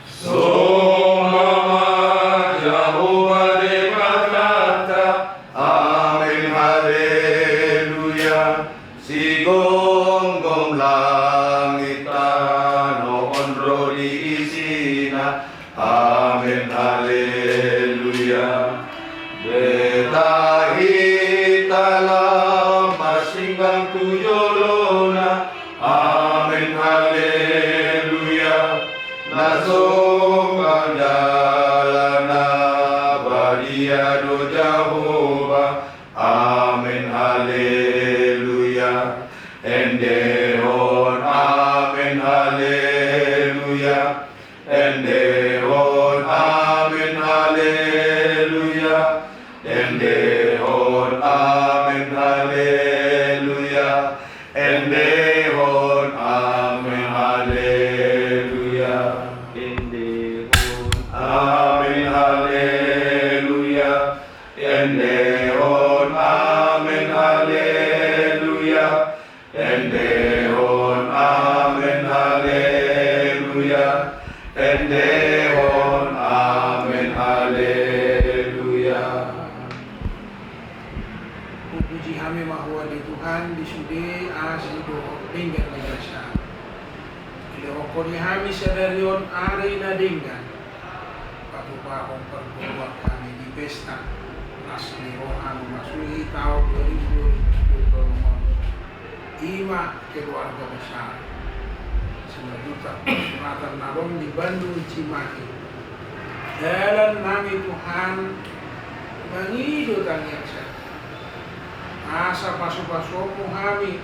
Soma Jehovah berkata, Amin Haleluya. Si gonggong langit tano onro diisina, Amin Haleluya. Betahitalah masinggang tujolona, Amin Haleluya. Nasong jalana badia do Jehovah, Amin Haleluya. Endehon, Amin Haleluya. Endehon, Amin Haleluya. Endehon, Amin Haleluya. Endehon, Amin Haleluya. Endehon, Amin Haleluya. Endehon, Amin Haleluya. Endehon, Amin Haleluya. Endehon, Amin Haleluya. Puji kami bahwa di Tuhan di sudi asli doa tinggal negasa. Iloko di kami sadarion ari na dinggan. Pagupahong perbuat kami di pesta. Asli rohan masuli tahun 2024. Ima keluarga besar. Selanjutnya persuratan nalong di Bandung Cimahi. Dalam nami Tuhan mengidu tangian saya. Asa pasu-pasumu kami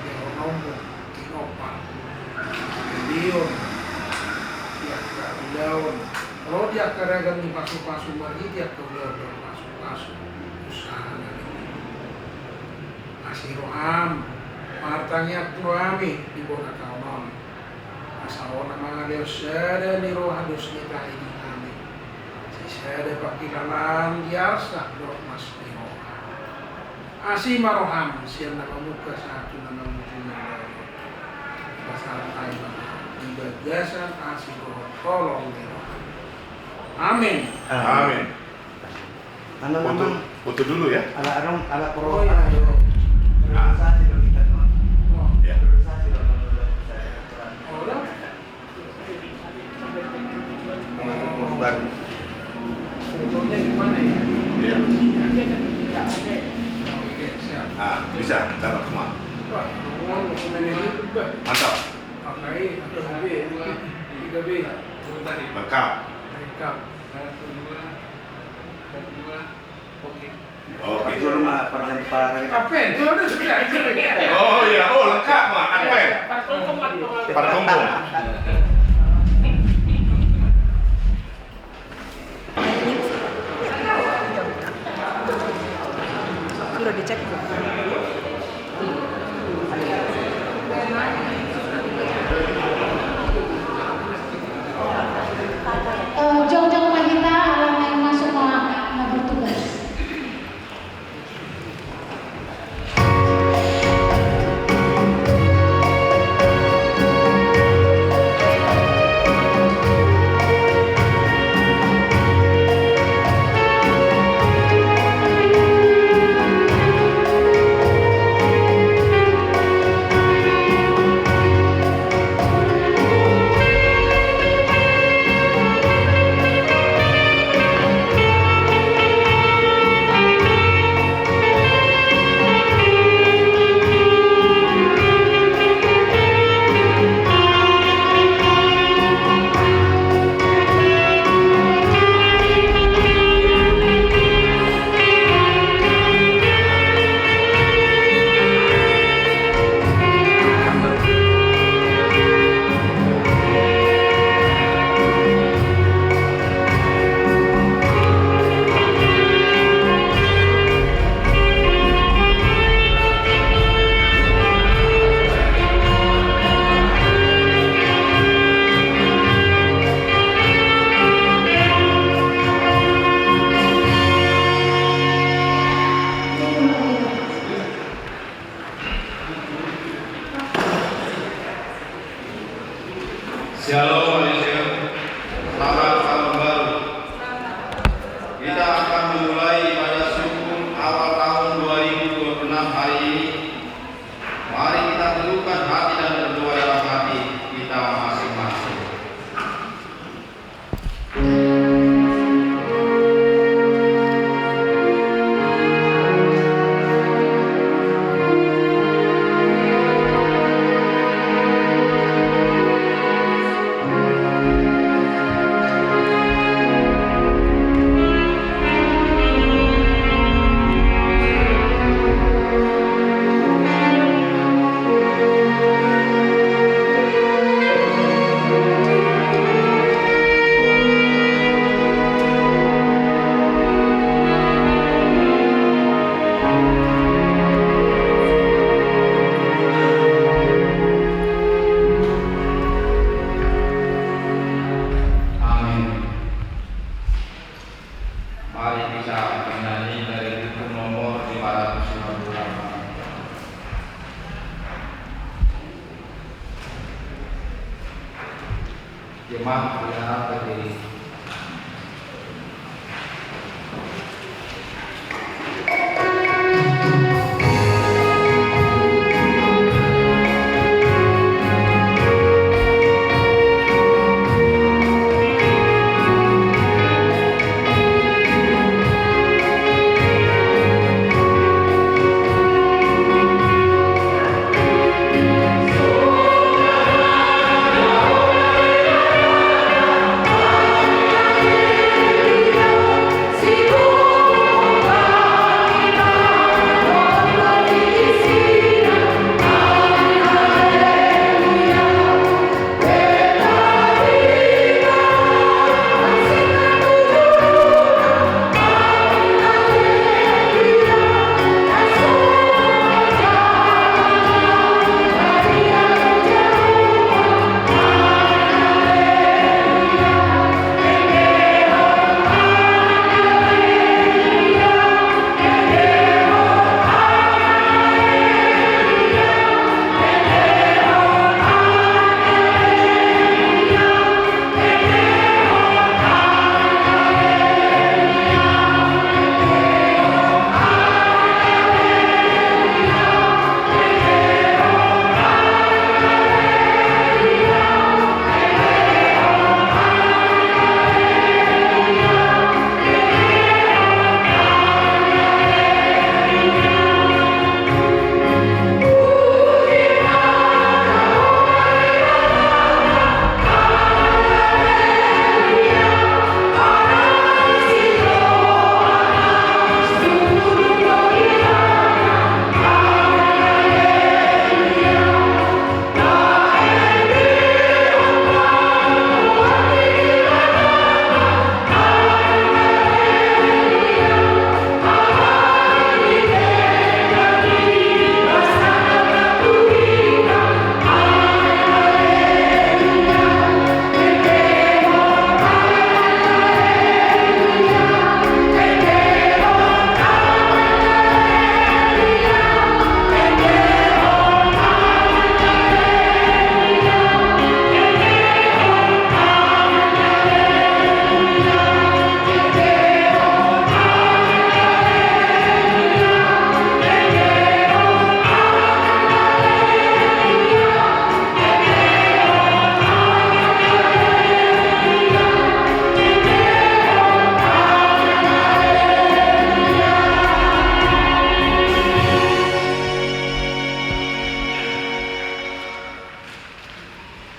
Yehonomu Kinopan Dion Tiap daun kalau dia karagan di pasu-pasu mari tiap kemudian pasu-pasu usaha masih roham martanya kami di bona kaunon asawana mga Diyos sada ni rohados kita ini kami si sada pakilalan diarsa do mas ni roham Asih maroham siya nakamuka sa ato na namutunan pasal tayo ibagasan asih roham tolong ni roham. Amin. Amin. Ano naman? Foto dulu ya. Ala Oh, pro. iya. Organisasi dong kita teman. Oh, Ya. Organisasi dong. oh, dah. Baru. Fotonya gimana ya? Iya. Oke, siap. Ah, bisa dapat semua. Wah, ngomong dokumen ini juga. Mantap. Pakai atau B, 3B. Lengkap. Lengkap. Oke. Itu rumah parang. Apa itu? Ada sudah. Oh iya, oh lengkap mah. Apa ya? Pada kumpul. Sudah dicek belum? Jong-jong Mahita alam yang masuk mau bertugas. rumah ya berdiri.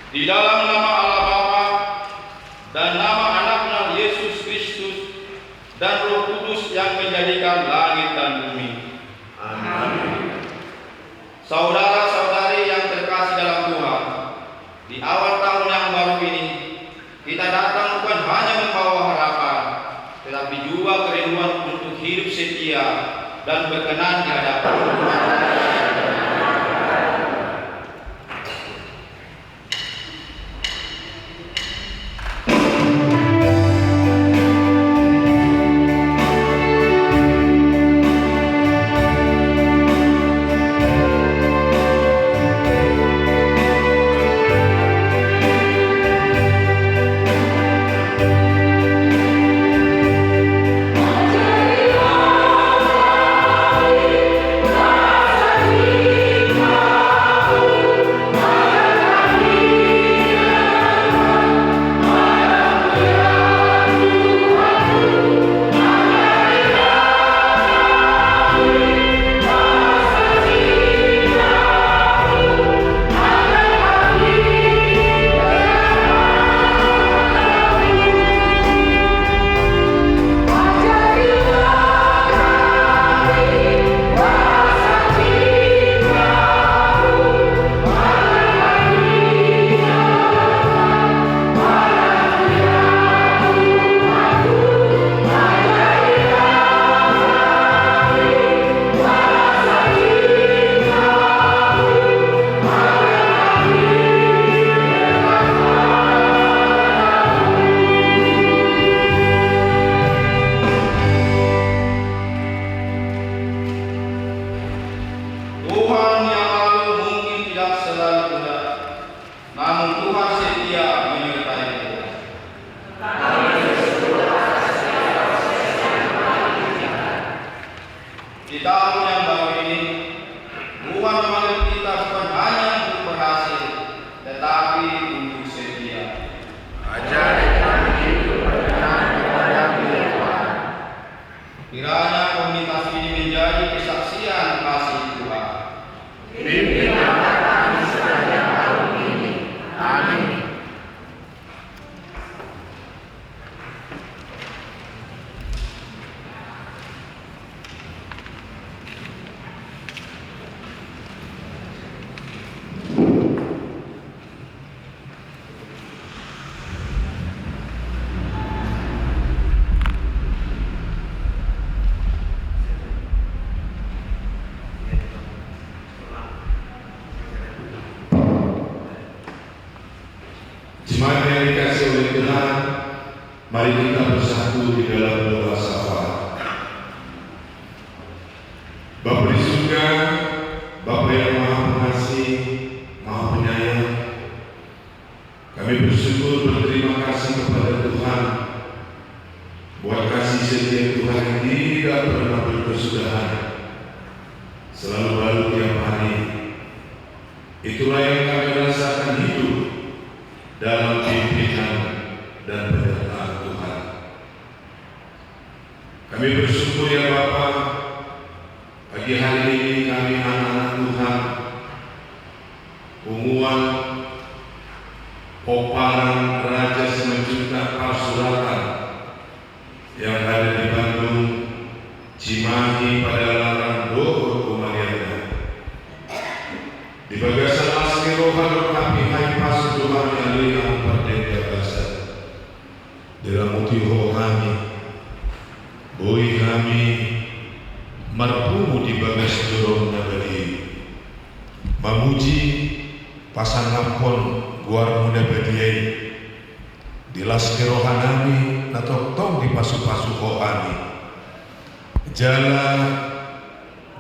Di dalam nama Allah Bapa dan nama anaknya Yesus Kristus dan Roh Kudus yang menjadikan langit dan bumi. Amin. Saudara-saudari yang terkasih dalam Tuhan, di awal tahun yang baru ini, kita datang bukan hanya membawa harapan, tetapi juga kerinduan untuk hidup setia dan berkenan di hadapan Tuhan. Ajaib, Mari kita bersatu di dalam doa syafaat. Bapa di surga, Bapa yang Maha Pengasih, Maha Penyayang, kami bersyukur berterima kasih kepada Tuhan buat kasih setia Tuhan yang tidak pernah berkesudahan, selalu baru tiap hari. Itulah yang kami rasakan hidup dalam pimpinan dan penyertaan Tuhan. Kami bersyukur ya Bapa, pagi hari ini kami anak-anak Tuhan, Unguan, Poparan, Raja Simanjuntak, Pasuratan yang ada di Bandung, Cimahi, Padalarang, Bogor, Kumariana. Di bagasan asli rohan kami hai pas Tuhan yang liang perdeka basa. Dalam utiho kami, boi kami, marpumu di bagas dorong nabadi. Mamuji pasangampon guar muda badiai. Di laski rohanami natok tong di pasu-pasu hoani. Jala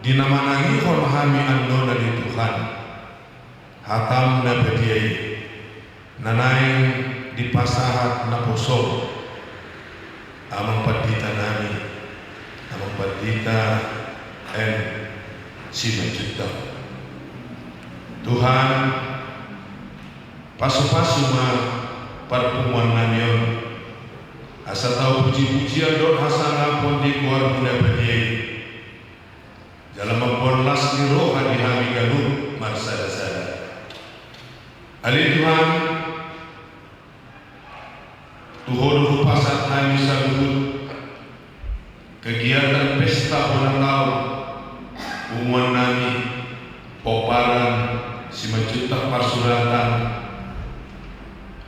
dinamanangi hormahami andona di Tuhan. Hatam na badiai nanai di pasahat na posol amang padita nami amang padita en simajuta Tuhan pasu-pasu ma pertemuan namion asa tahu puji-pujian dot hasana pun di kuar muda badiai dalam memborlas di roha di hami galuh marsada-sada. Ali Tuhan, Tuhon pasat kami saluhut kegiatan pesta ulang tahun umuan nami Poparan Simanjuntak Pasuratan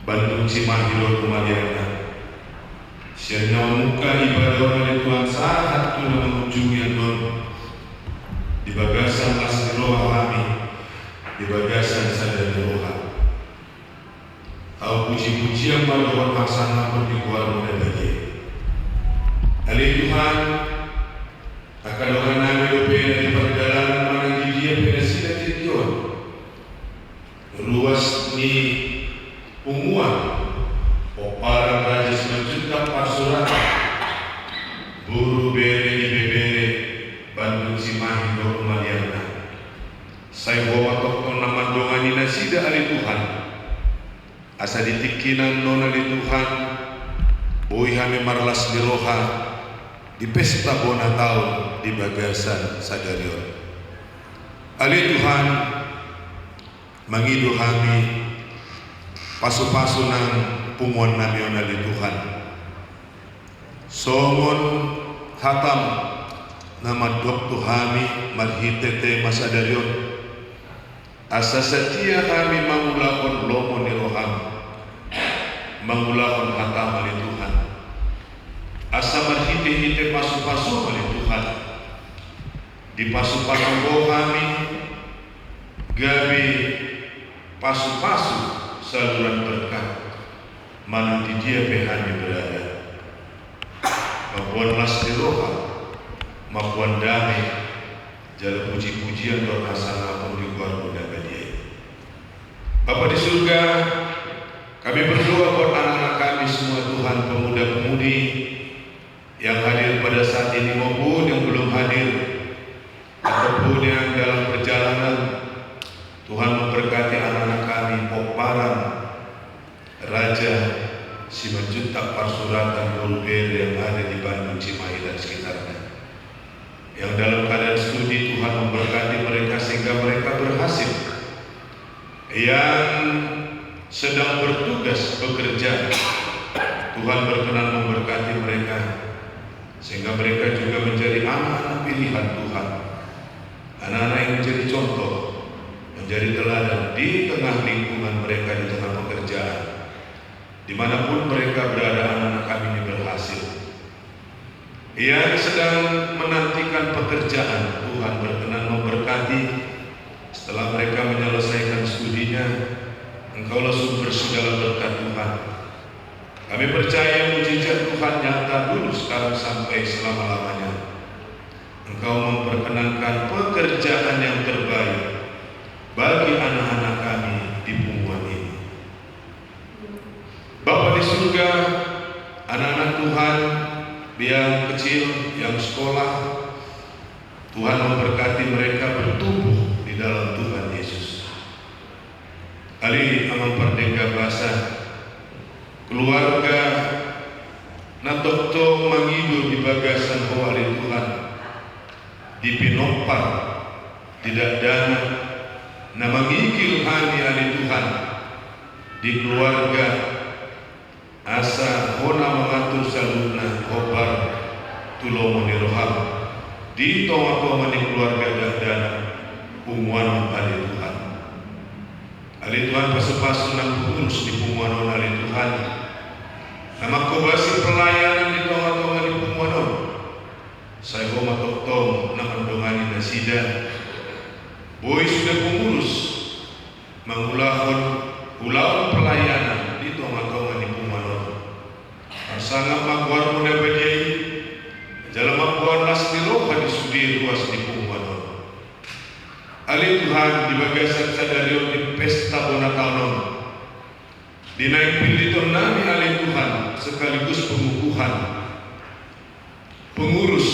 Bandung Cimahi Lor Kumariana. Sianya muka ibadah oleh Tuhan saat tuna mengunjungi andon di bagasan asli roha kami, di bagasan sadar roha. Au puji-pujian pada pasangan pun di luar muda lagi. Ali Tuhan, akan orang nabi lebih dari perjalanan mana dia beresida tujuan. Ruas ni Unguan, Poparan Raja Simanjuntak Pasuratan, Buru Bere di Bebere, Bandung Cimahi Lor Mariana. Saya bawa tokon nama dongani nasida Ali Tuhan. Asa ditikinan nona di Tuhan, boi hami marlas di roha di pesta bona tahun di bagasan sadarion. Ali Tuhan mangidu kami pasu-pasu nang pumuan namion ali Tuhan. Songon hatam nama doktu kami marhitete masadarion. Asa setia kami mangulakon lomo ni roham, mangulakon hatam ali Tuhan. Asa marhite-hite pasu-pasu ali Tuhan. Di pasu-pasu kami gabi pasu-pasu saluran berkat mana di dia behani berada. Mapuan lasti roha, mapuan damai, jala puji-pujian doa hasana pun di luar muda badiai. Bapa di surga, kami berdoa buat anak-anak kami semua Tuhan, pemuda-pemudi yang hadir pada saat ini maupun yang belum hadir ataupun yang dalam perjalanan. Tuhan memberkati anak-anak kami Poparan Raja Simanjuntak Pasuratan Buru-Bere yang ada di Bandung, Cimahi dan sekitarnya. Yang dalam keadaan studi Tuhan memberkati mereka sehingga mereka berhasil. Yang sedang bertugas bekerja, Tuhan berkenan memberkati mereka sehingga mereka juga menjadi anak-anak pilihan Tuhan, anak-anak yang menjadi contoh, menjadi teladan di tengah lingkungan mereka, di tengah pekerjaan, dimanapun mereka berada. Anak-anak kami ini berhasil. Yang sedang menantikan pekerjaan, Tuhan berkenan memberkati. Setelah mereka menyelesaikan studinya, Engkaulah sumber segala berkat Tuhan. Kami percaya mujizat Tuhan nyata dulu sekarang sampai selama-lamanya. Engkau memperkenankan pekerjaan yang terbaik bagi anak-anak kami di Punguan ini. Bapa di surga, anak-anak Tuhan yang kecil, yang sekolah, Tuhan memberkati mereka bertumbuh di dalam Tuhan Yesus. Ali amang pardengga basa keluarga natokto mangido di bagasan hawali Tuhan di pinopar tidak dana na mangikil hani ali Tuhan di keluarga asa hona mengatur saluna hobar tulomo ni roham di tonga mani keluarga dana Punguan ali Tuhan. Ali Tuhan pasu-pasu nang pengurus di Punguan ali Tuhan. Nama kubasi pelayanan di tonga-tonga di Punguan. Saya mau matok-tong nang andongani nasidan. Boy sudah pengurus mengulahon ulang pelayanan di tonga-tonga di Punguan. Sangat magwar muda badiai jalan magwar las niroha di sudi ruas di Punguan. Ali Tuhan di bagasan sadario di pesta bonatanon dinaik piliton nami ali Tuhan sekaligus pengukuhan pengurus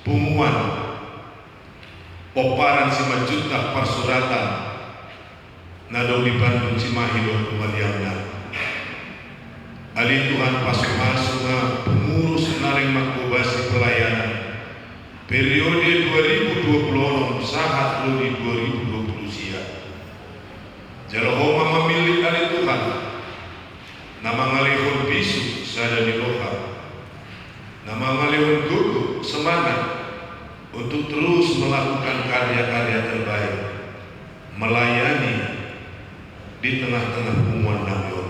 Punguan oparan simajuta persuratan nadong di Bandung Cimahi dan Kumaliamna. Ali Tuhan pasu-pasunga pengurus naring makubasi pelayanan periode 2020 sahat di 2020 sia. Jalahoma memilih ali Tuhan nama ngalihun bisu sada di roha, nama ngalihun gugu semangat untuk terus melakukan karya-karya terbaik melayani di tengah-tengah Punguan Namyon.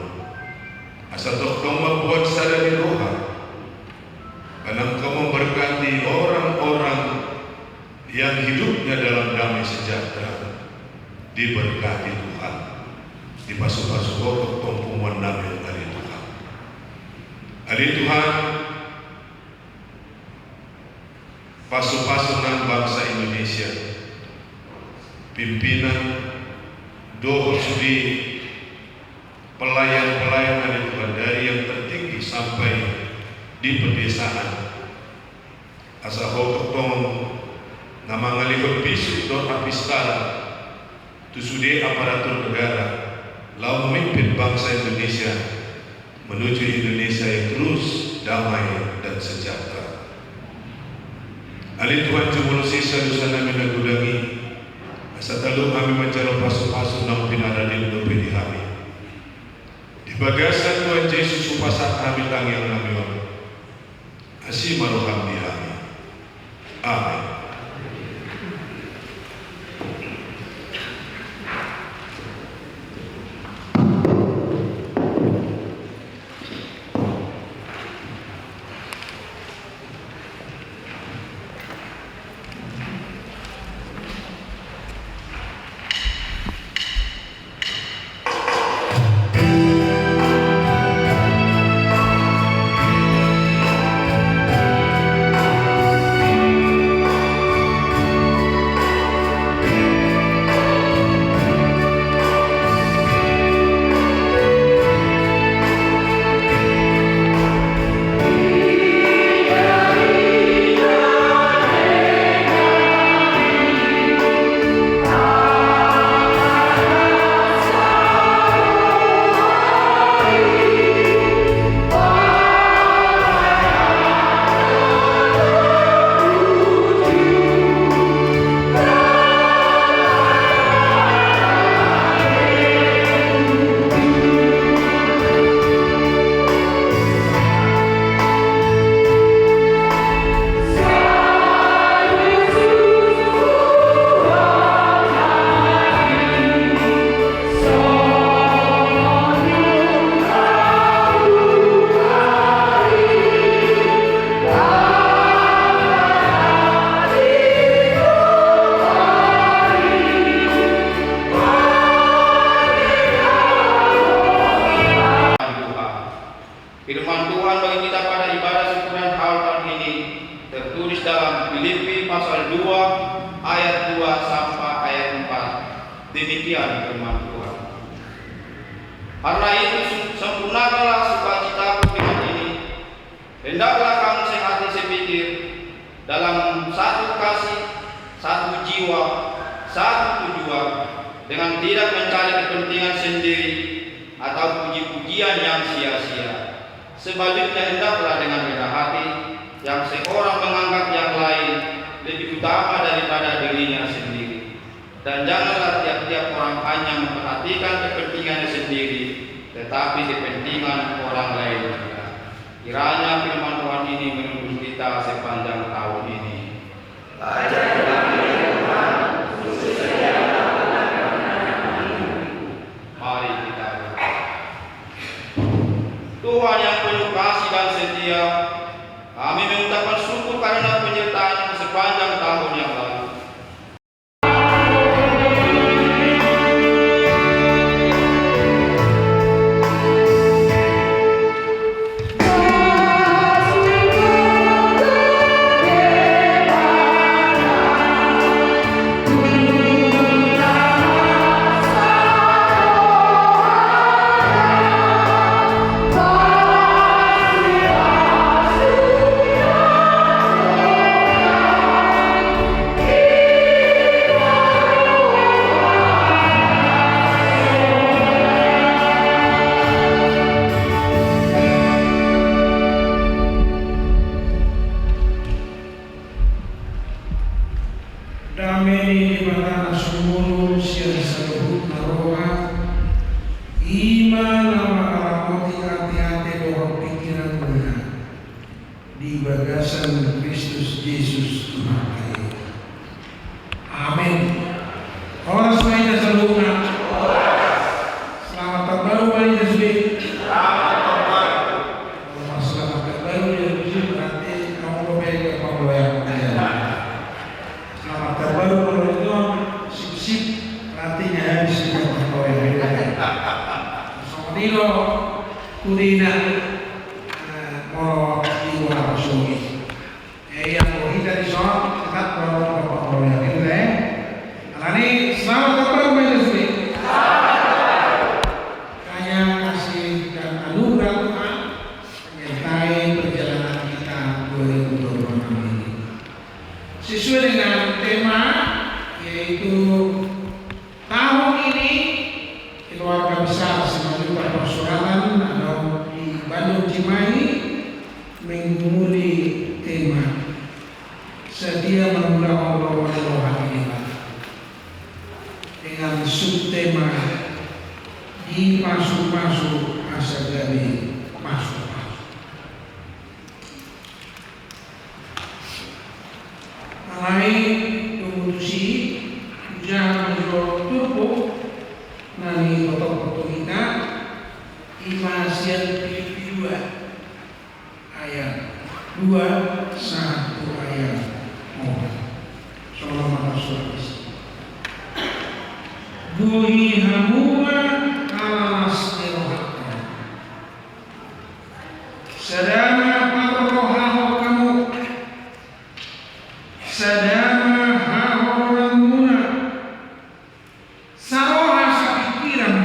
Asa tokong membuat sada di roha karena Engkau memberkati orang-orang yang hidupnya dalam damai sejahtera, diberkati Tuhan, di pasu-pasu bokok Punguan Namyon dari Tuhan. Ali Tuhan, pasu-pasu nang bangsa Indonesia, pimpinan, doh sudi, pelayan-pelayan Ali Tuhan dari yang tertinggi sampai di pedesaan. Asa hokotong nama ngalihun bisu dot apistala tusude aparatur negara lau memimpin bangsa Indonesia menuju Indonesia yang terus damai dan sejahtera. Ali Tuhan jumul sisa dusana minagudangi asa talu kami mencari pasu-pasu nang pinaradil dope di kami di bagasan Tuhan Yesus upasa kami tangiang namion asih maroham di kami. Amin. Tuhan bagi kita pada ibadah syukuran Natal tahun ini tertulis dalam Filipi pasal 2 ayat 2 sampai ayat 4. Demikian firman Tuhan. Karena itu sempurnakanlah sukacitaku dengan ini. Hendaklah kamu sehati sepikir dalam satu kasih, satu jiwa, satu tujuan, dengan tidak mencari kepentingan sendiri atau puji-pujian yang sia-sia. Sebaliknya hendaklah dengan rendah hati yang seorang menganggap yang lain lebih utama daripada dirinya sendiri. Dan janganlah tiap-tiap orang hanya memperhatikan kepentingannya sendiri, tetapi kepentingan orang lain juga. Kiranya firman Tuhan ini menembus kita sepanjang tahun ini. Mari kita berdoa. Tuhan yang penuh kasih dan setia, kami mengucapkan syukur karena penyertaan sepanjang tahun yang lalu. Damai di mana sumur siang sebut naroha iman nama alamoti hati-hati doa pikiran benar di bagasan Kristus Yesus Tuhan kami. Amin. Orang semuanya selalu selamat tahun baru Bani Yesus. Selamat tahun baru. Selamat tahun baru Yesus. Nanti kamu boleh pengelolaan. Selamat tahun baru kalau itu sip-sip artinya habis dengan pengelolaan. Selamat ilo kurina mau dibuat sungi. Yang mau kita di sana tetap kalau pengelolaan itu Alani selamat tahun baru Bani Yesus. Kaya kasih dan anugerah Tuhan menyertai perjalanan kita 2026 ini. Sesuai dengan tema yaitu tahun ini keluarga besar Simalungun Persaudaraan atau di Bandung Cimahi mengumuli tema sedia memulai Allah rohani dengan subtema di masuk-masuk asa dari masuk-masuk. Mulai memutusi jangan turbo nani foto-foto kita Imasian Filipi 2 ayat 2 1 ayat 4. Shalom Rasul. Buhi hamua alas dirohakkan sedana patrohaho kamu sedana hahoramuna saroha sapikiran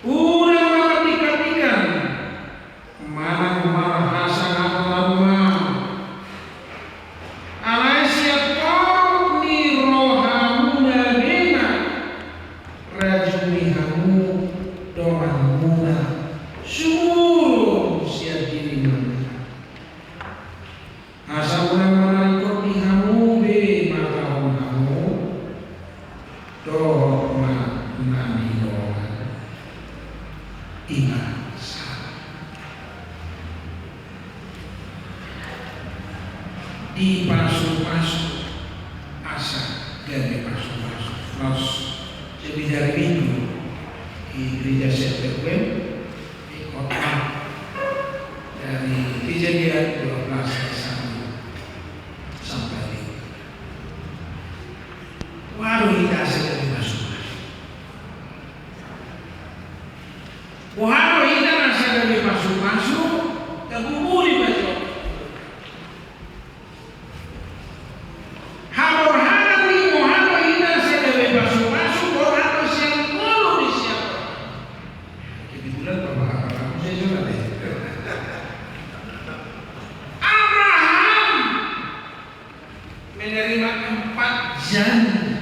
urang mamatikan mana marah hasanah lamma alaisia kau ni rohamuna bina rajuni hamu dohamuna suruh siap diri asal orang ikut di hamu be mata hamu doh nani doh iman di masuk-masuk asa dari masuk-masuk nos lebih dari minggu di gereja Setewen di kota dari Kejadian 12 sampai waduh kita sedang masuk. Waduh kita sedang masuk. masuk-masuk kabuburi bajo. Hamor hari mohano ina sedewe masuk-masuk orang yang lalu di siapa. Kebetulan Bapak aku saya juga deh. Abraham menerima 4 janji.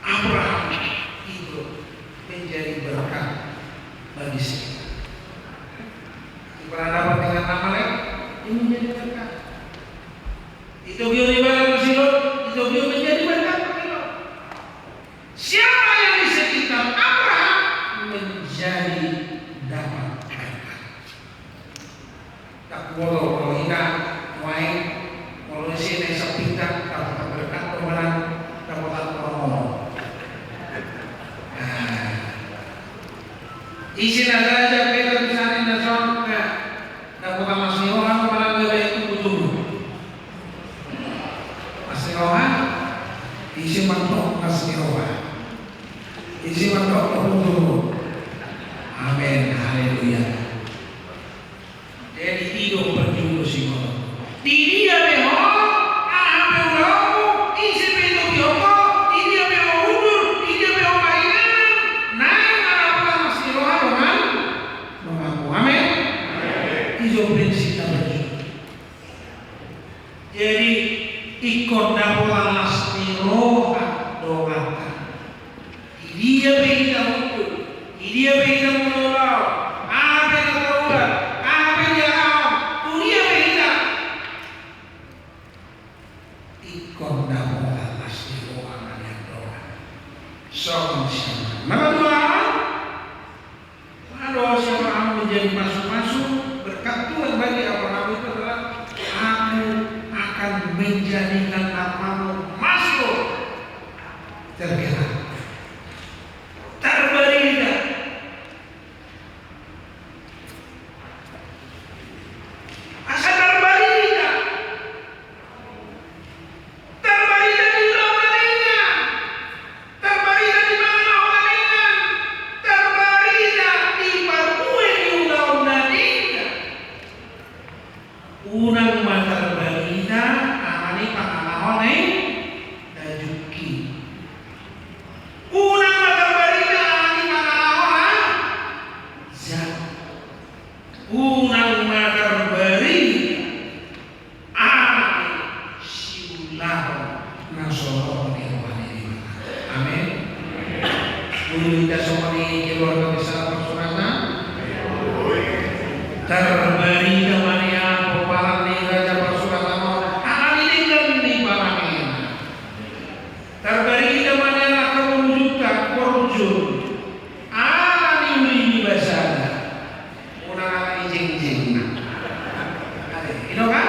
Abraham itu menjadi berkat bagi kita. Berhadapan dengan Amalek ini menjadi berkat. Itu dia ibarat Silo, itu dia menjadi berkat bagi lo. Siapa yang di sekitar Abraham menjadi dapat berkat. Tak boleh kalau kita main kalau sini sepintar dapat berkat kemenang dapat promo. Isin aja kita misalnya nasional, nggak bukan masih orang malah nggak itu butuh. Masih orang, isi mantok masih orang, isi mantok butuh. Amin, haleluya. Jadi hidup berjumlah si orang. Diri dia behok, apa ulang, isi pintu bioko, dia behok undur, dia behok mainan, naik apa masih orang mengaku. Amin. Itu prinsip berjumlah. Jadi ikut dapat nasmiroha doakan. Dia behita undur, dia behita menolak, apa yang terlalu. Lalu Abraham menjadi masuk-masuk berkat Tuhan bagi Abraham itu adalah aku akan menjadikan namamu masuk tergerak terberikan asal terberikan di Romania terberikan di mana Romania terberikan di Papua New Guinea unang materbalita amani pangalahone dajuki unang materbalita amani pangalahona zat unang materbalita amani siulahu nasoro nirwani. Amin. Kita semua di keluarga besar Persurana terberikan mania pepalan di Raja Persurana akan ditinggal di Paramena terberikan mania akan mewujudkan korujun akan diuli di basana unang akan dijeng-jeng ini kan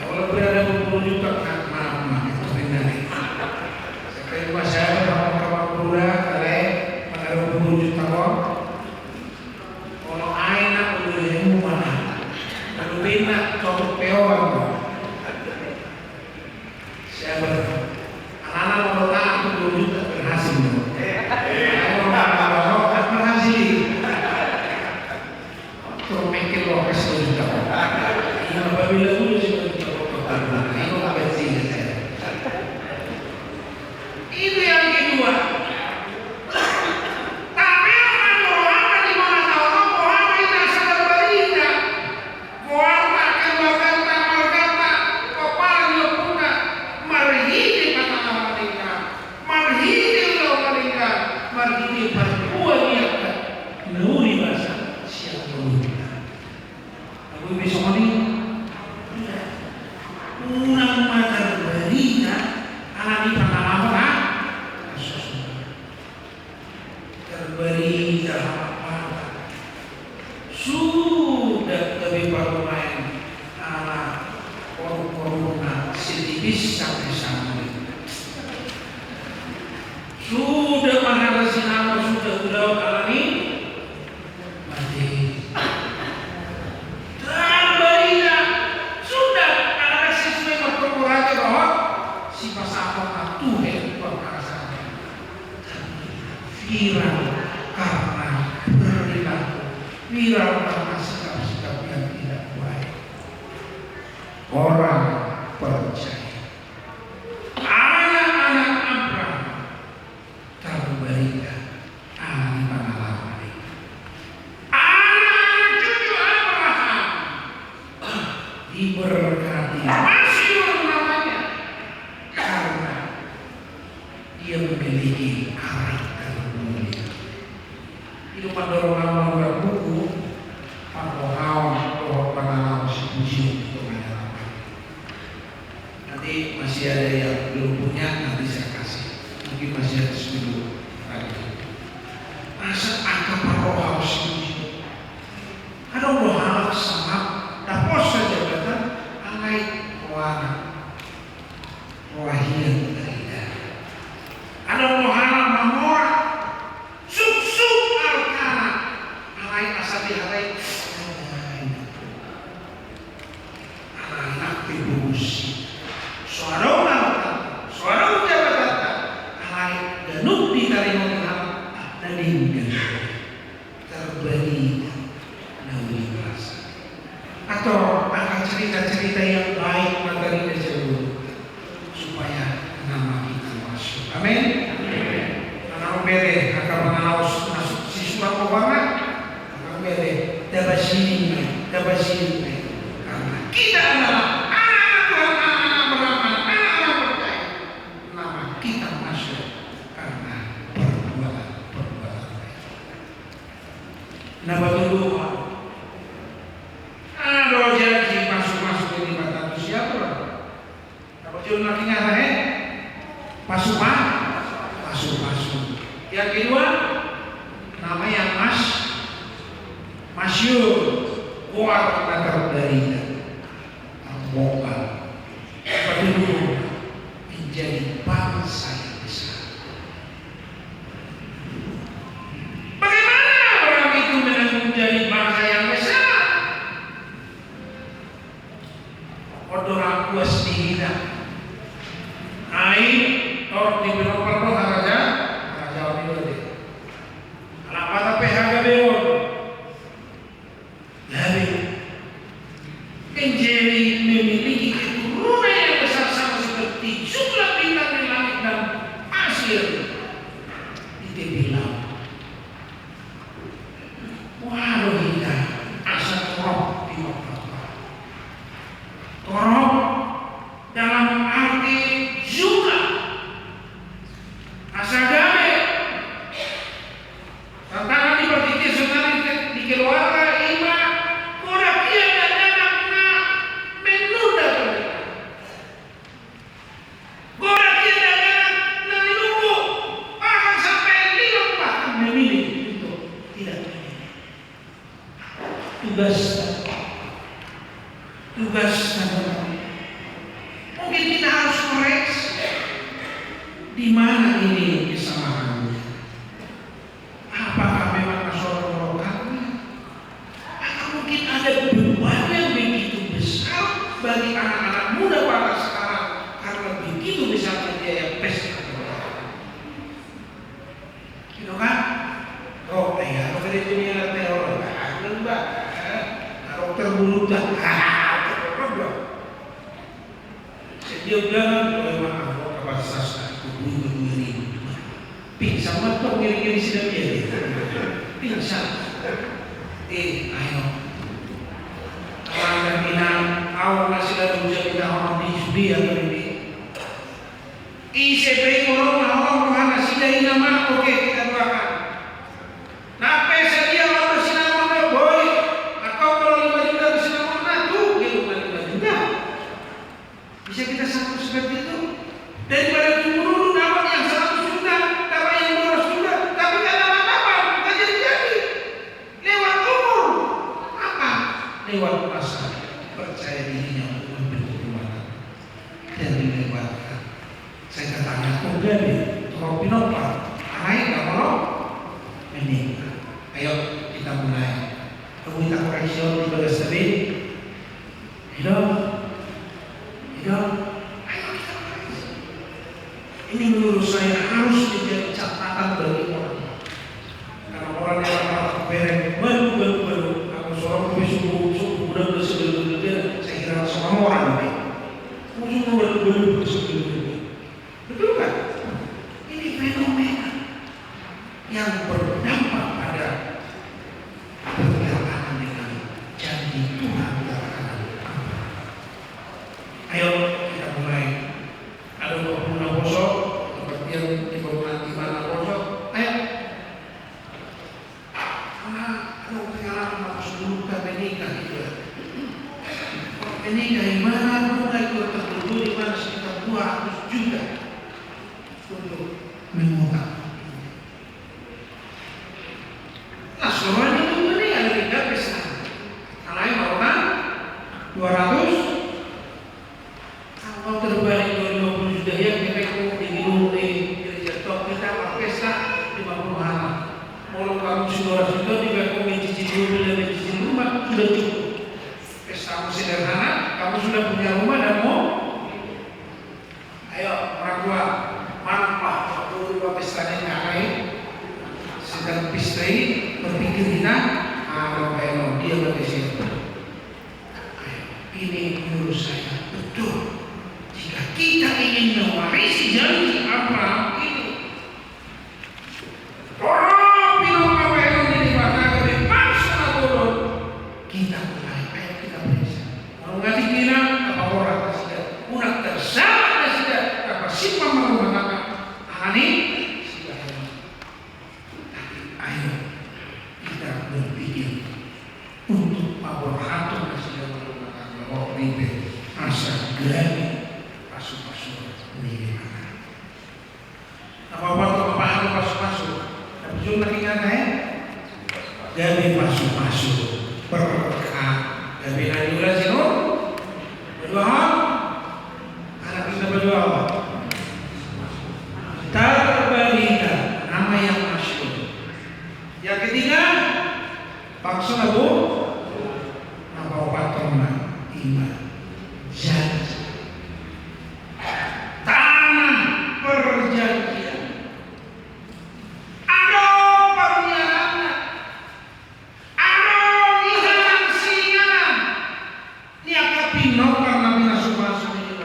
kalau berada mewujudkan maaf itu benar sekali masyarakat kawan-kawan pura kalian mengaruh mewujud tawar kalau aina udah mana kalau bina cocok peoran siapa anak-anak mau aku mewujud berhasil berhasil terus mikir lo kasih juga ini apabila dulu sih ini lo bensin itu yang kedua. Tapi akan Muhammad di mana tahu Muhammad itu asal berita. Muhammad akan berkata kepala dia punya marhidi kata mereka, marhidi mereka sudah mahal sinama sudah udah alami mati. Terbaiknya sudah anak siswa berkorporasi bahwa si pasaport itu berperasaan viral karena perilaku, viral karena sikap-sikap yang tidak baik. Orang percaya anak-anak Abraham terberikan ahli pengalaman. Anak-anak cucu Abraham diberkati masih namanya karena dia memiliki karakter mulia. Itu mendorong orang berbuku bahwa pengalaman si puji itu nanti masih ada yang belum punya, nanti saya kasih. Mungkin masih ada 10 lagi. Masa angka paroh harus puji. Ada Allah harus sama. Dapos saja kata alai warna wahir dari dari. Ada Allah harus mamora suk alkana alai asabi alai anak ibusi. Suara ucapan kata alai danuk di kalimat dan terberi nawi rasa atau akan cerita-cerita yang baik materi tersebut supaya nama kita masuk. Amin. Karena bere akan mengaus masuk siswa keuangan akan bere dapat sini karena kita adalah nama dulu ada janji masuk ini kata siapa? Apa jual lagi ngarah masuk. Yang kedua nama yang masyur kuat kata dari moga. Apa dulu menjadi bangsa yang besar. Menjadi bangsa yang besar. Orang kuas dihina. Air orang di berapa raja ini. Anak pada PHK Beon. Lalu menjadi memiliki keturunan yang besar sama seperti jumlah bintang di langit dan pasir di tepi laut. Waduh kita asal torok di torok dalam arti juga asal damai tantangan dipertikir senang di keluarga ima orang ia dan anaknya menunda pernikahan orang ia dan anak menunggu bahkan sampai 5 bahkan memilih untuk tidak tugas mungkin kita harus koreksi di mana ini kesalahannya. Apakah memang masalah lokalnya? Atau mungkin ada beban yang begitu besar bagi anak-anak muda pada sekarang karena begitu besar biaya pesta. Gitu kan? Oh ya, kalau dari dunia teori, mbak. Terbulu dah, dia bilang, maaf, apa sastra bulu pingsan matok kiri-kiri sudah dia, pingsan. Ayo, kalau minang, awak masih ada ujian kita orang di atau di. ICP orang masih ada nama, oke kita doakan. Nape sedia orang bersinama boy. Bisa kita sambut seperti itu daripada dulu dapat yang 100 juta, dapat yang 200 juta, tapi kalau dapat bukan jadi lewat umur apa? Lewat masa percaya dirinya untuk memberi kekuatan. Ayo kita mulai. Kamu kita koreksi di bagian sabi. Hidup. Ayo kita koreksi. Ini menurut saya harus menjadi catatan bagi orang. Karena orang yang orang bereng baru. Aku seorang subuh udah sebelum dia. Saya kira semua orang baik. Kamu baru sebelum. Betul kan? Ini fenomena yang berdampak pada pergerakan dengan janji Tuhan belakangan. Ayo kita mulai. Ada 26 kosong, seperti yang dibangun di mana kosong. Ayo. Karena ada pengalaman harus dulu menikah gitu ya. Menikah di mana mulai kita terduduk di mana sekitar 200 juta untuk memutar. Nah, semuanya itu ini ada 3 pesan. Kalau yang orang 200, kalau terbalik 20 juta ya kita di gedung di gereja top kita pesta 50 malam. Kalau kamu sudah 200 juta juga kamu cicil mobil dan cicil rumah sudah cukup. Pesta sederhana, kamu sudah punya rumah dan mau. Ayo orang tua, manfaat waktu dua pesta ini ngapain? Sedang pesta ini berpikir kita, kalau dia berpikir, ini menurut saya betul. Jika kita ingin mewarisi janji Abraham ini, orang bilang apa yang dibakar di bangsa bodoh, kita mulai, ayo kita berisah. Mau ngasih kira apa orang tidak, udah tersama tidak, apa simpan menggunakan hani, sudah. Tapi ayo kita berpikir untuk Abraham sudah menggunakan bahwa ini asa gelap. Pasu-pasu ini mana? Apa-apa pasu-pasu. Tapi cuma ingat gabi pasu-pasu berkah. Gabi nadi ulah sino. Berdua anak kita berdua apa? Terbalita nama yang masyhur. Yang ketiga paksa lagu nama obat teman iman janji. Perjanjian. Ada perjalanan. Ada lihat singa. Niaka pinong karena minasumasuk ini.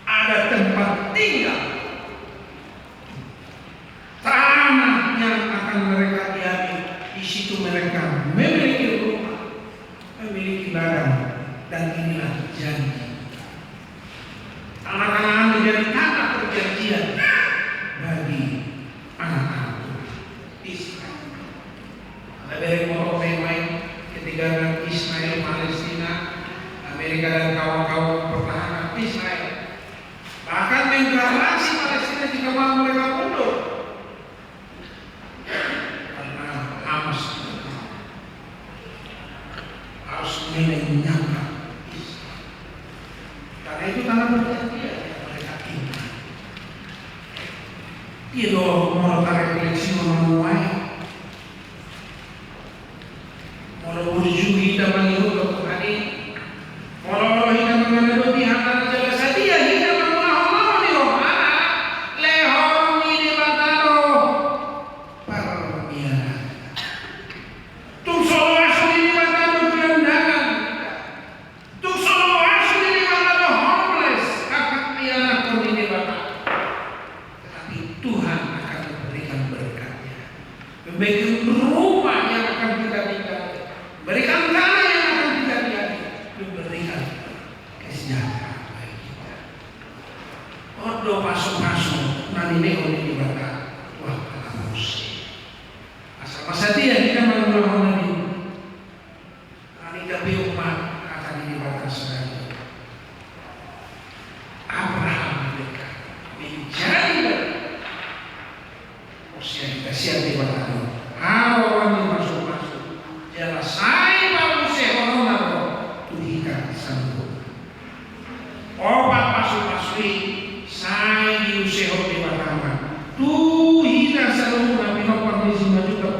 Ada tempat tinggal. Tanah yang akan mereka diambil. Di situ mereka memiliki rumah, memiliki ladang, dan inilah janji. Tanah-tanah menjadi tanah perjanjian bagi anak-anak Israel. Ada dari main ketika Israel, Palestina, Amerika dan kawan-kawan pertahanan Israel bahkan menggarasi Palestina jika mau mereka mundur karena Hamas harus menyangka Israel. Karena itu tanah perjanjian mereka tinggal. Itu mau refleksi menuai, mau berjuang kita mengikut hari, mau kita mengenal di antara jalan saja kita mengenal di mana lehor ini batalo perbiara. Tung solo asli di batalo gelandangan, tung solo asli di batalo homeless, kakak piara pun di batalo. Tetapi Tuhan akan memberikan berkatnya, memberikan rumah yang akan kita tinggal, berikan tanah yang akan kita tinggali, memberikan kesejahteraan bagi kita. Odo masuk-masuk, nanti oleh di batalo, wah kamus. Asal masa dia kita mengulang lagi, nanti tapi umat akan dibatasi lagi. Abraham dekat menjadi usia kita siap di batalo. Awan yang masuk-masuk, jalan saya baru seorang Tuhan sanggup. Obat masuk-masuk saya diusir di batalo. Tuhan selalu nabi nopar di sini juga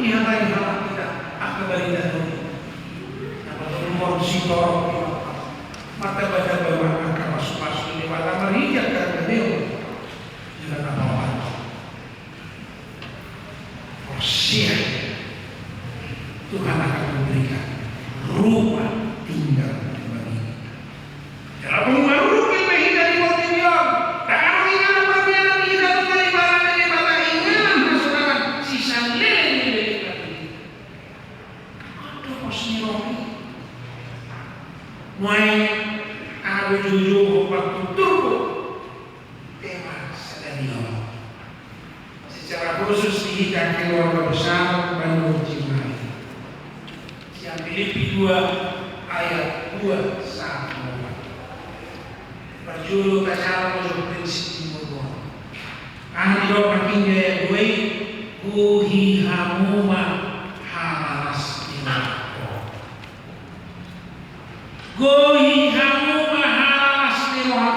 Iya tayo sama kita akabalita dulu. Napatulong si Toro mata baca bawah akan masuk di mata meriak karena Deo jangan apa-apa. Siap Tuhan akan memberikan rumah tinggal bagi kita. Jangan pengaruh kita dari Borneo. Tak ingat bagian hidup dari mana ingat masalah sisa lele dari kita. Aduh posisi romi. Mulai ada jujur waktu turbo tema stadion. Secara khusus diikat keluarga besar Bandung Cimahi. Yang Filipi 2 ayat 21. Berjuluk acara masuk prinsip timur. Ahli doa tinggi gue buhi hamuma hamalas timur. Gohi hamuma hamalas timur.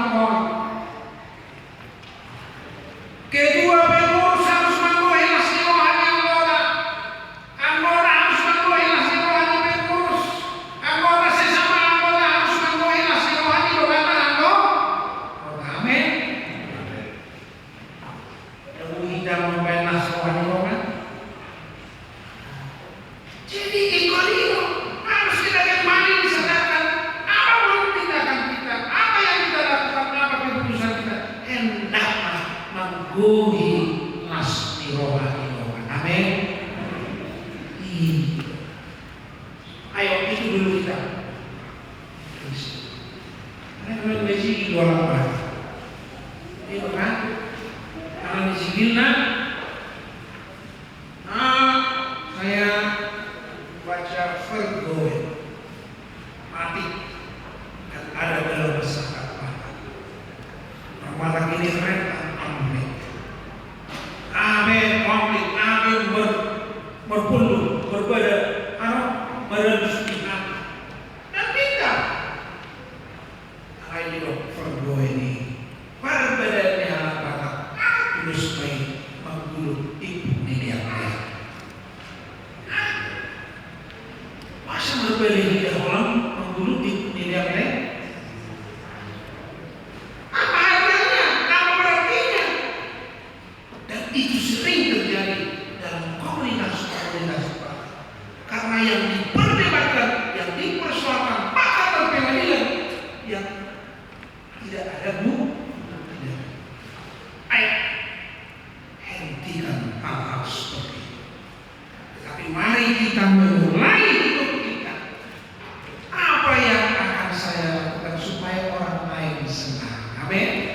Kedua pengurus harus menggohilah sirohani anggota. Anggota harus menggohilah sirohani pengurus. Anggota sesama anggota harus menggohilah sirohani doakan anggota. Amin. Lalu kita membela sirohani doakan. Jadi ikolino harus kita kembali disadarkan apa tindakan kita, apa yang kita lakukan, apa keputusan kita. Hendaklah menggohi lasmi rohani doakan. Amin. Ayo itu dulu kita. Karena besi dua lembar. Itu kan? Kalau di Sigilna, saya baca Vergoen mati dan ada dalam masyarakat mata. Mata ini rentan amin. Amin konflik, amin berpuluh berbeda, berdiskusi dan kita. Ayo Vergoen ini perbedaannya apa? Terus baik menggulu ibu di dia. Masa berbeda di dalam menggulu ibu di dia? Apa artinya? Apa berartinya? Dan itu sering terjadi dalam komunitas. Karena yang diperdebatkan, yang dipersoalkan pakar dan pengadilan yang tidak ada bukti. Ayo hentikan hal-hal seperti itu. Tapi mari kita memulai hidup kita. Apa yang akan saya lakukan supaya orang lain senang? Amin.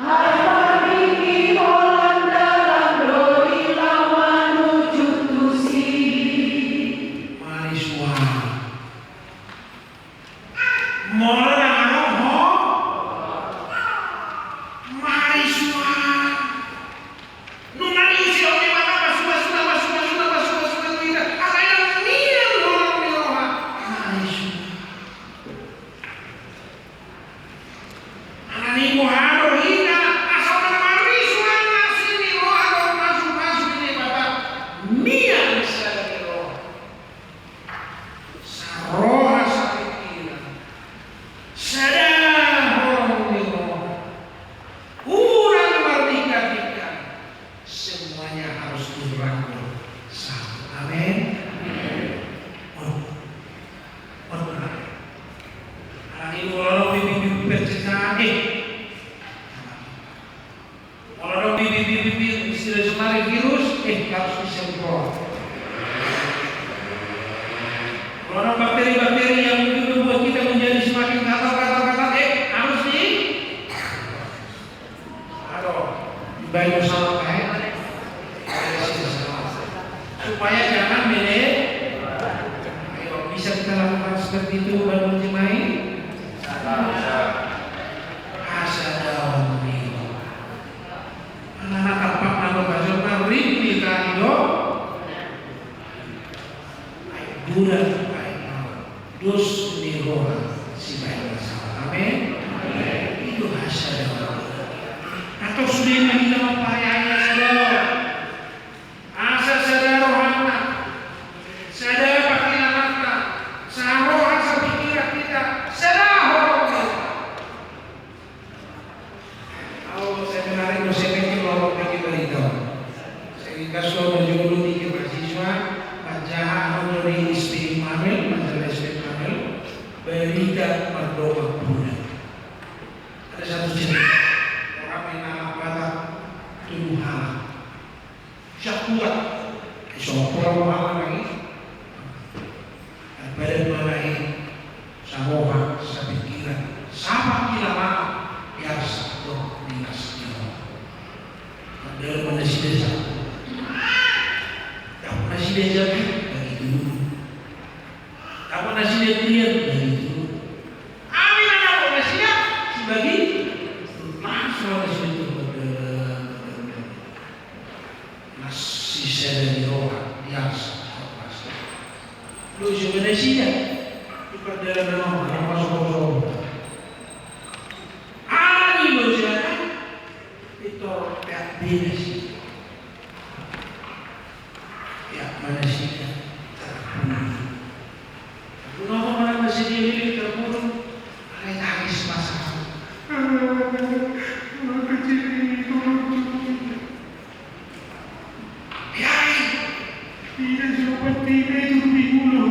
Hai Ada satu cerita orang yang nama pada Tuhan siap kuat isopor malam lagi pada mulai saboha sapikiran sama kila malam biasa dok dinas kilo ada mana si desa tak mana si desa lagi dulu tak mana si desa lagi dulu amin anak mana siap sebagai langsung ada situ masih saya di roh biasa lu sebenarnya di perjalanan orang masuk ani lo jangan itu pihak binas pihak manusia terbunuh mana masih diri terbunuh ada nangis masalah kecil itu tidak seperti itu di bulu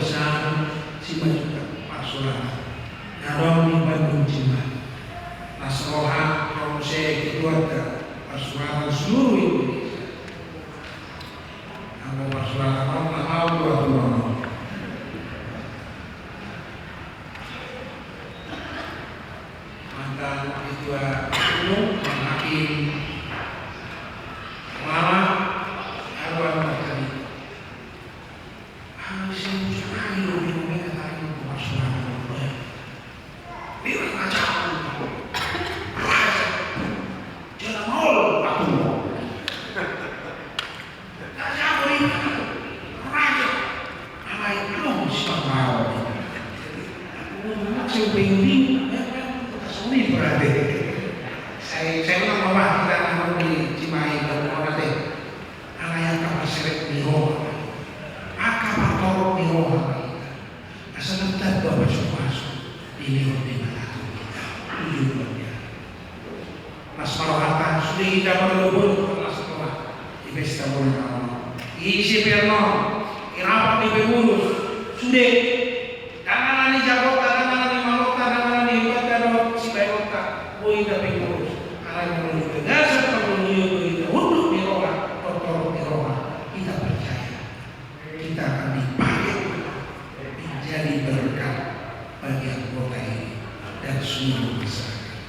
besar si majukan pasuran narong di Bandung Cimahi nasroha proses keluarga pasuran seluruh Indonesia nama pasuran Allah mantan ketua umum hakim malah Arwan Bakari harusnya musuh ayo di rumah kata itu pasuran biar kacau raja jangan mau aku kacau ini raja amai belum siapa mau maksud penting ini berarti saya ulang bahwa kita akan di Cimahi dan Muhammad anak yang kapal seret niho akal atau niho asal kita bawa masuk di niho di mana tujuannya mas Marwata sudah kita berlubur kelas sekolah di pesta bola isi perno irapat di pengurus sudah tangan di Jakarta tangan di Maluka tangan di Badaro si Bayota boy da pengurus anak menunjuk dasar menunjuk untuk diroha kotor diroha kita percaya kita akan dipakai menjadi berkat bagi anggota ini dan seluruh masyarakat.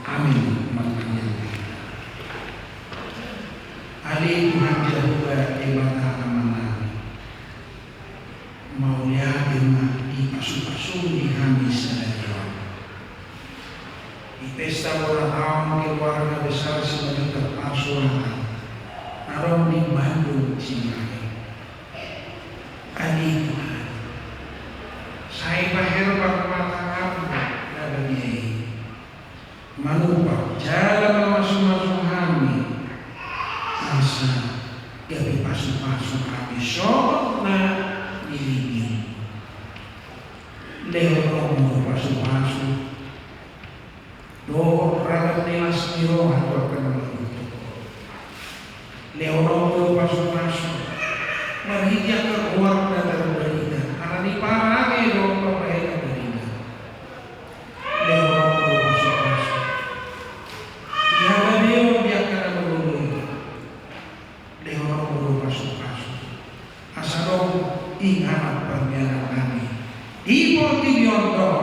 Amin. Maknanya Ali Tuhan Jehovah di mana maunya di pasu-pasu di Hamis di pesta ulang tahun keluarga besar sebagai pasuran narong di Bandung Cimahi. Ali Tuhan saya bahir bermata dari manupak jalan masuk-masuk kami asa dari pasu-pasu kami sona diri leho pasu-pasu doa rakyat nilas niro atau kenal itu leono pasu-pasu menghijak keluar dari berita karena di parane doa berita berita leono pasu-pasu dia beliau dia kena berulung leono pasu-pasu asal ingat perbiaran kami di portibion doa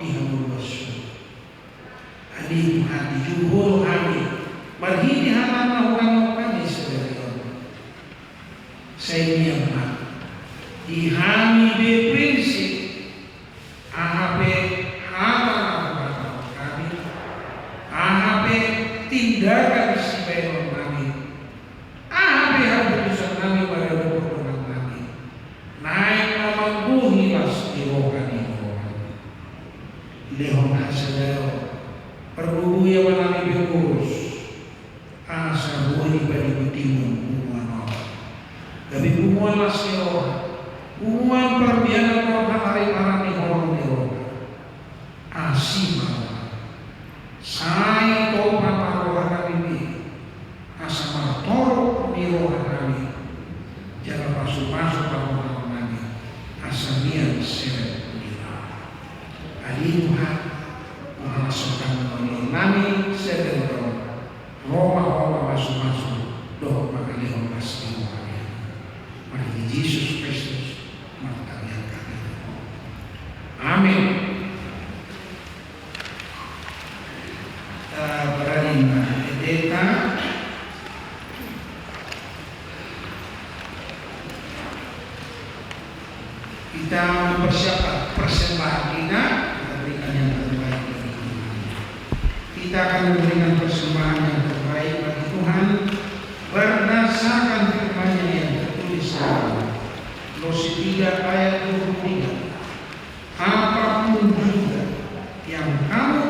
di hamur Ali Tuhan dijubur kami berhini halaman orang kami saudara saya diamkan di kami berprinsip AHP halaman kami AHP tindakan sebaik kami AHP keputusan kami pada pertemuan kami naik memangguhi las di rohani lehona saudara perbubu yang menami pengurus asa buani bagi betimun hubungan Allah tapi hubungan lasio hubungan perbianan rohani hari marani horong rohani asima saya topa rohani ini asa martor di rohani jangan masuk-masuk rohani asa niat seret Ali Tuhan masukkan nami sedang Roma masuk doa makanya pasti mari Yesus Kristus makanya kami amin. Berani Edeta kita mempersiapkan persembahan kita berikan yang terbaik bagi Tuhan. Kita akan memberikan persembahan yang terbaik bagi Tuhan berdasarkan firman-Nya yang tertulis dalam Kolose 3 ayat 23. Apapun juga yang kamu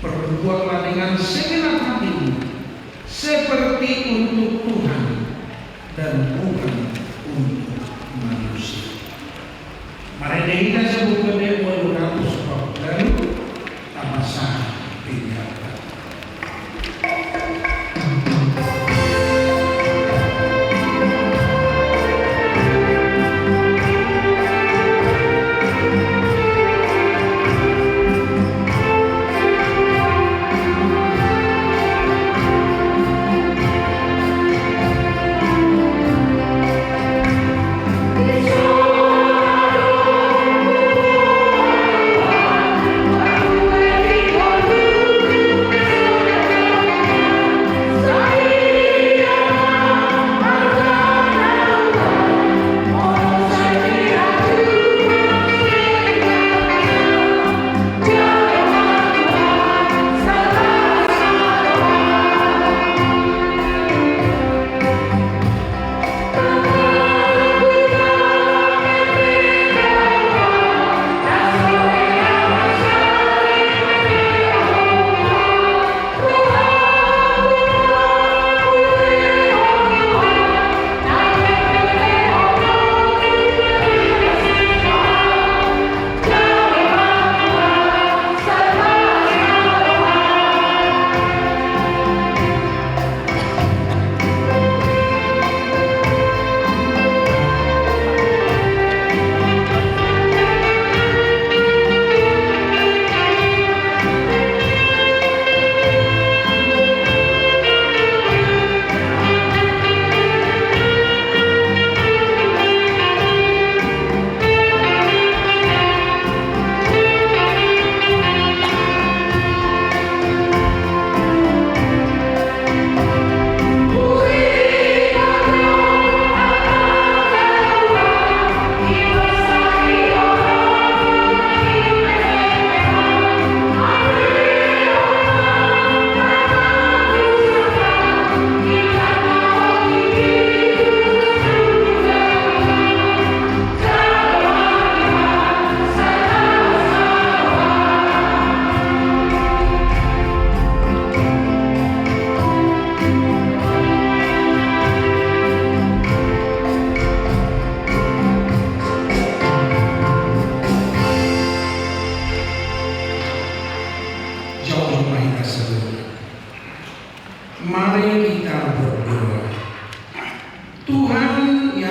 perbuatlah dengan segenap hatimu seperti untuk Tuhan dan bukan untuk manusia. Mari kita sebutkan dia 200 lalu tambah sah tinggal.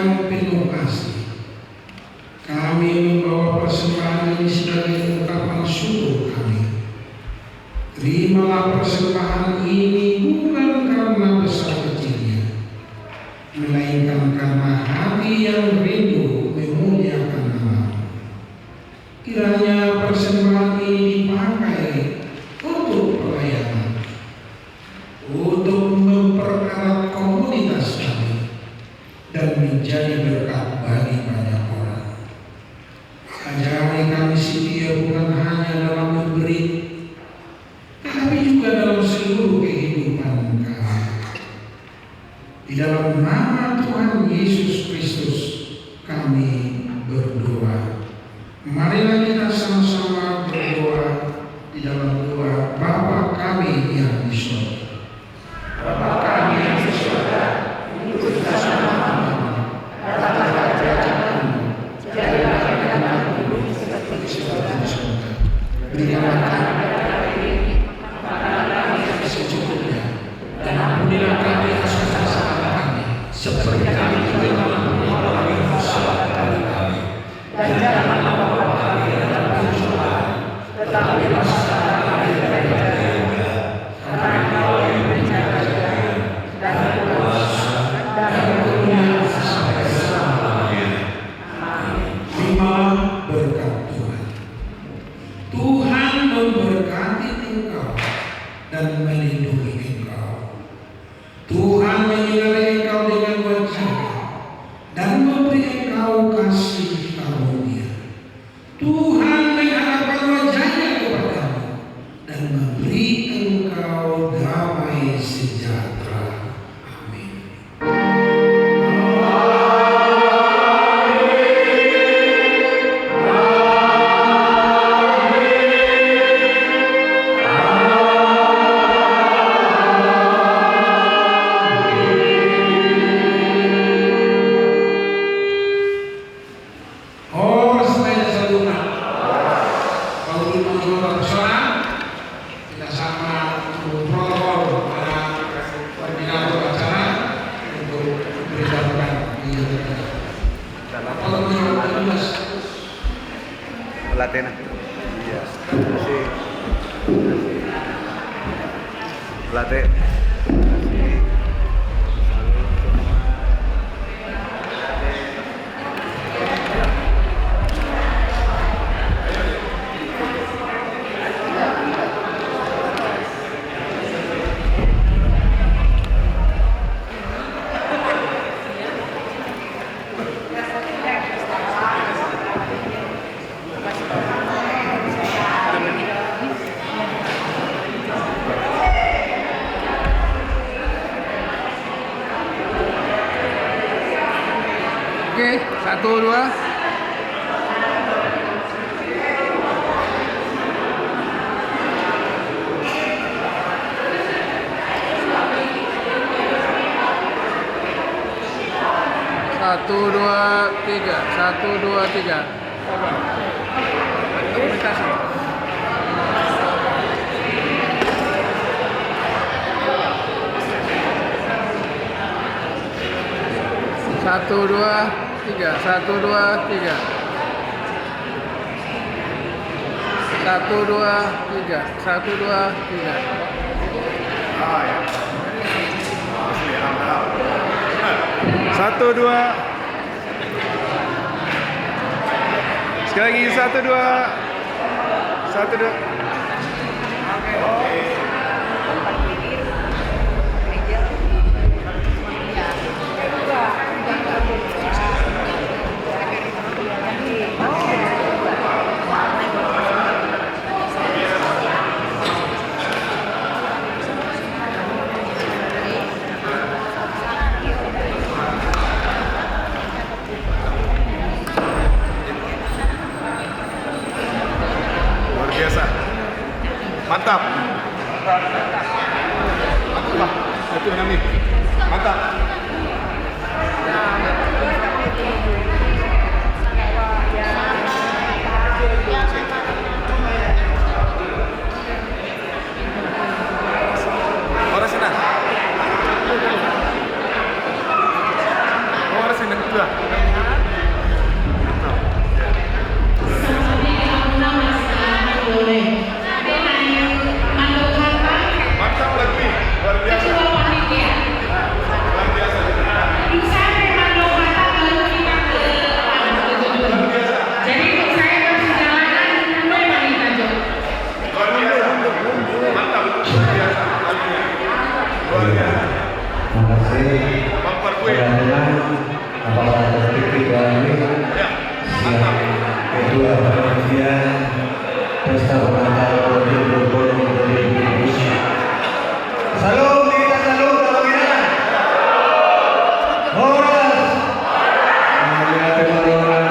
yang penuh kasih, kami membawa persembahan ini sebagai ungkapan syukur kami. Terimalah persembahan ini bukan karena besar kecilnya, melainkan karena hati yang rindu memuliakan nama. Kiranya persembahan ini dipakai untuk pelayanan, untuk mempererat komunitas kami, dan menjadi berkat bagi banyak orang. Ajari kami setia bukan hanya dalam memberi, tetapi juga dalam seluruh kehidupan kami. Di dalam nama Tuhan Yesus Kristus kami berdoa. Marilah kita sama-sama berdoa di dalam doa Bapa kami yang di surga. Bapa kami yang di surga, dikuduskanlah namamu, datanglah kerajaanmu, jadilah kehendakmu di bumi seperti di surga. Berikanlah kami hari ini makanan kami yang secukupnya, dan ampunilah kami atas kesalahan kami, seperti kami juga mengampuni orang yang bersalah kepada kami. Dan jangan membawa kami dalam pencobaan, tetapi lepaskanlah kami dari yang jahat. Karena Kau yang memberikan kerajaan dan kuasa dan kemuliaan sampai selama-lamanya. Amin. Terimalah berkat Tuhan. Tuhan memberkati engkau dan melindungi engkau. Tuhan menyinari engkau dengan wajah-Nya dan memberi engkau kasih karunia. Tuhan menghadapkan wajah-Nya kepadamu dan memberi engkau damai sejahtera. Amin. Pelatih. Iya. Pelatih. Oke, 1, 2. Satu, dua, tiga. 1, 2, 3. Dokumentasi. 1, 2, 3. 1, 2, 3. 1, 2, 3. 1, 2, 3. Satu, dua. Sekali lagi 1, 2. 1, 2. Luar biasa. Mantap. senang juga. Mantap lagu ini, luar biasa. Luar biasa. Luar biasa. Mantap. Luar biasa. Lagunya. Luar biasa. Terima kasih. Bumper kue. Teman-teman, apakah tertib kami Ya, mantap. kedua pengajian Pesta Natal 2020. Salam kita salam kawangan. Horas. Ada teman-teman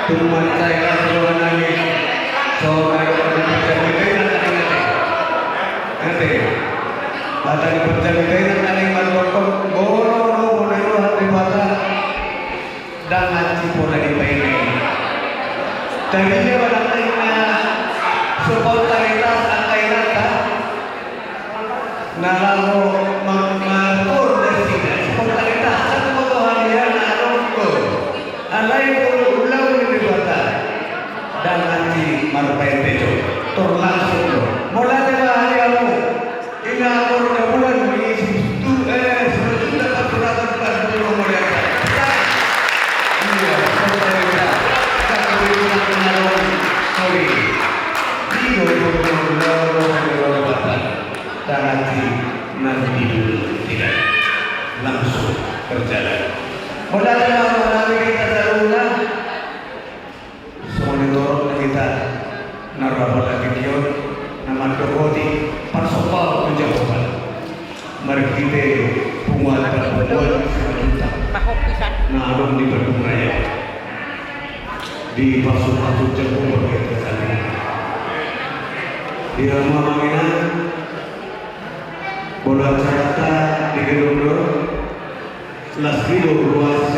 tuman saya tuan lagi. Soalnya nanti ada di perjalanan nanti malam golo hati mata dan ngaji pula di pene. Tadinya barangkali spontanitas angkainan nalago mengatur destinasi spontanitas satu kebahagiaan nalago alai ulang di bata dan ngaji marupain bejo terlangsung mulai dari hariamu hingga akhir bulan ini sejuta peraturan baru mulai iya spontanitas satu bulan sorry iyo dan nanti tidak langsung berjalan. Mulai dari kita teruna semua dorong kita narapot video nama dokoti parsopal menjawab. Mari kita penguat perempuan sejuta. Narung di Bandung Raya di pasuk-pasuk jempol kita saling. Di rumah Manginan bola Jakarta di gedung Las Video ruas